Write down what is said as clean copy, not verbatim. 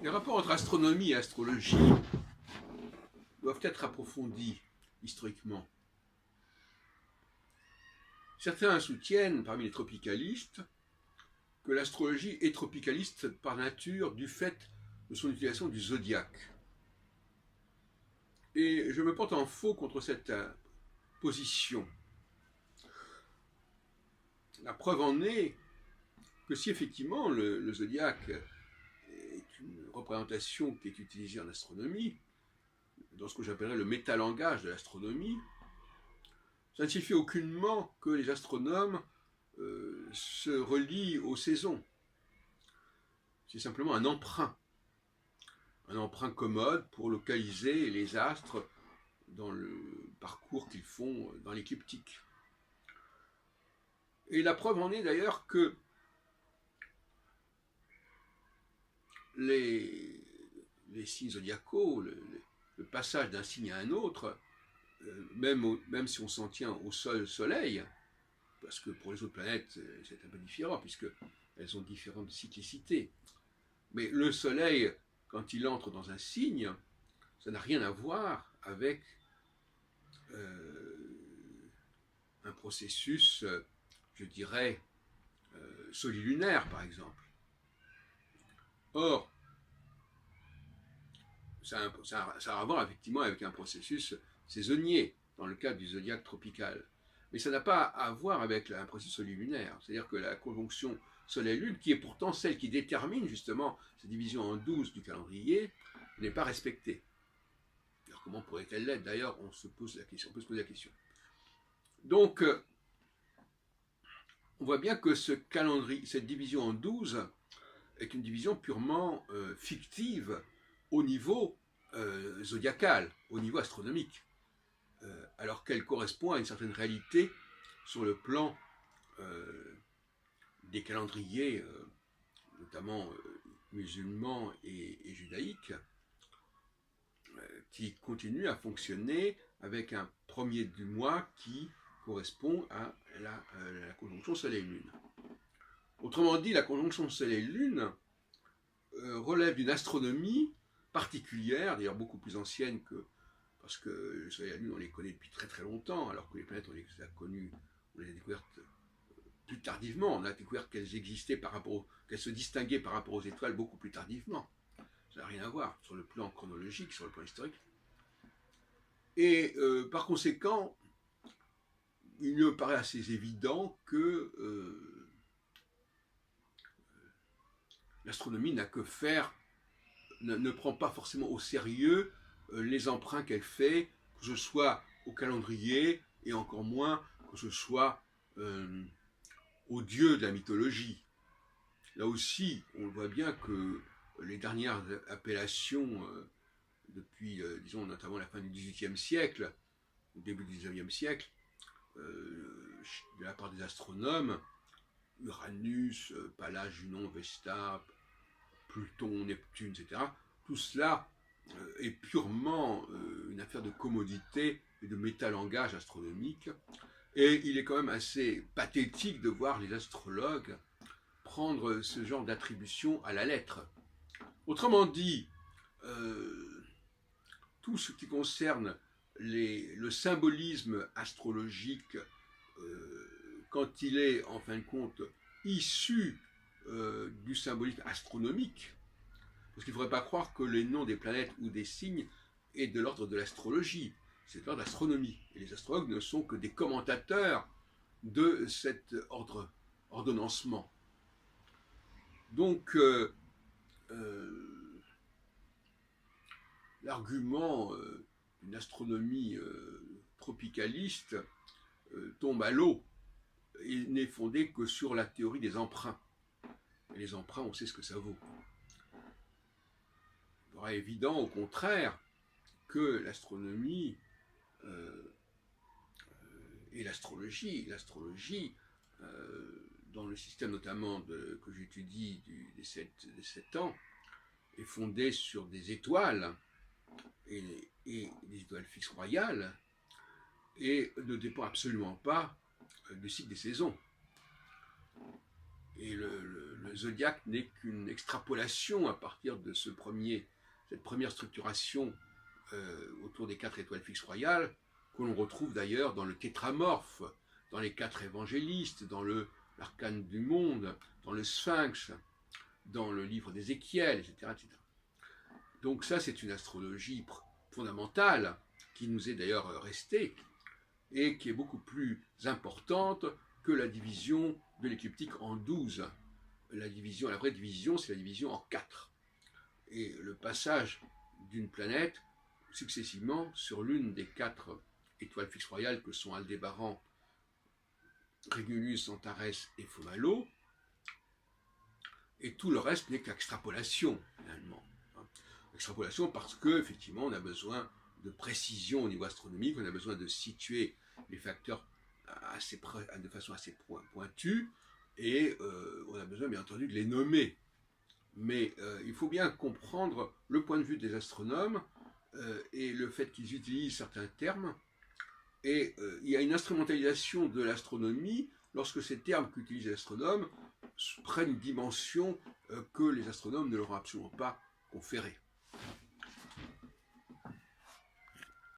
Les rapports entre astronomie et astrologie doivent être approfondis historiquement. Certains soutiennent, parmi les tropicalistes, que l'astrologie est tropicaliste par nature du fait de son utilisation du zodiaque. Et je me porte en faux contre cette position. La preuve en est que si effectivement le zodiaque est une représentation qui est utilisée en astronomie, dans ce que j'appellerais le métalangage de l'astronomie, ça ne signifie aucunement que les astronomes se relient aux saisons. C'est simplement un emprunt commode pour localiser les astres dans le parcours qu'ils font dans l'écliptique. Et la preuve en est d'ailleurs que les signes zodiacaux, le passage d'un signe à un autre, même si on s'en tient au soleil, parce que pour les autres planètes c'est un peu différent puisqu'elles ont différentes cyclicités, mais le soleil, quand il entre dans un signe, ça n'a rien à voir avec un processus, je dirais, solilunaire par exemple. Or, ça a à voir effectivement avec un processus saisonnier, dans le cadre du zodiaque tropical. Mais ça n'a pas à voir avec un processus solilunaire. C'est-à-dire que la conjonction Soleil-Lune, qui est pourtant celle qui détermine justement cette division en 12 du calendrier, n'est pas respectée. Alors comment pourrait-elle l'être? D'ailleurs, on peut se poser la question. Donc, on voit bien que cette division en 12 est une division purement fictive au niveau zodiacal, au niveau astronomique, alors qu'elle correspond à une certaine réalité sur le plan des calendriers, notamment musulmans et judaïques, qui continuent à fonctionner avec un premier du mois qui correspond à la conjonction Soleil-Lune. Autrement dit, la conjonction Soleil-Lune relève d'une astronomie particulière, d'ailleurs beaucoup plus ancienne parce que le Soleil et la Lune, on les connaît depuis très très longtemps, alors que les planètes, on les a découvertes plus tardivement. On a découvert qu'elles existaient qu'elles se distinguaient par rapport aux étoiles beaucoup plus tardivement. Ça n'a rien à voir sur le plan chronologique, sur le plan historique. Et par conséquent, il me paraît assez évident que l'astronomie n'a que faire, ne prend pas forcément au sérieux les emprunts qu'elle fait, que ce soit au calendrier et encore moins que ce soit aux dieux de la mythologie. Là aussi, on voit bien que les dernières appellations depuis, disons, notamment la fin du XVIIIe siècle, au début du XIXe siècle, de la part des astronomes, Uranus, Pallas, Junon, Vesta, Pluton, Neptune, etc., tout cela est purement une affaire de commodité et de métalangage astronomique. Et il est quand même assez pathétique de voir les astrologues prendre ce genre d'attribution à la lettre. Autrement dit, tout ce qui concerne le symbolisme astrologique, quand il est en fin de compte issu du symbolisme astronomique, parce qu'il ne faudrait pas croire que les noms des planètes ou des signes est de l'ordre de l'astrologie, c'est de l'ordre de l'astronomie. Et les astrologues ne sont que des commentateurs de cet ordonnancement. Donc, l'argument d'une astronomie tropicaliste tombe à l'eau et n'est fondé que sur la théorie des emprunts. Et les emprunts, on sait ce que ça vaut. Il paraît évident, au contraire, que l'astronomie et l'astrologie, dans le système notamment que j'étudie des 7 ans, est fondée sur des étoiles, et des étoiles fixes royales, et ne dépend absolument pas du cycle des saisons. Et le zodiaque n'est qu'une extrapolation à partir de cette première structuration autour des 4 étoiles fixes royales, que l'on retrouve d'ailleurs dans le tétramorphe, dans les 4 évangélistes, dans l'arcane du monde, dans le sphinx, dans le livre d'Ézéchiel, etc., etc. Donc ça, c'est une astrologie fondamentale, qui nous est d'ailleurs restée, et qui est beaucoup plus importante que la division de l'écliptique en 12. La vraie division, c'est la division en 4. Et le passage d'une planète successivement sur l'une des 4 étoiles fixes royales que sont Aldébaran, Régulus, Antares et Fomalo, et tout le reste n'est qu'extrapolation, finalement. Extrapolation parce qu'effectivement, on a besoin de précision au niveau astronomique, on a besoin de situer les facteurs de façon assez pointue, et on a besoin, bien entendu, de les nommer. Mais il faut bien comprendre le point de vue des astronomes et le fait qu'ils utilisent certains termes. Et il y a une instrumentalisation de l'astronomie lorsque ces termes qu'utilisent les astronomes prennent une dimension que les astronomes ne leur ont absolument pas conférée.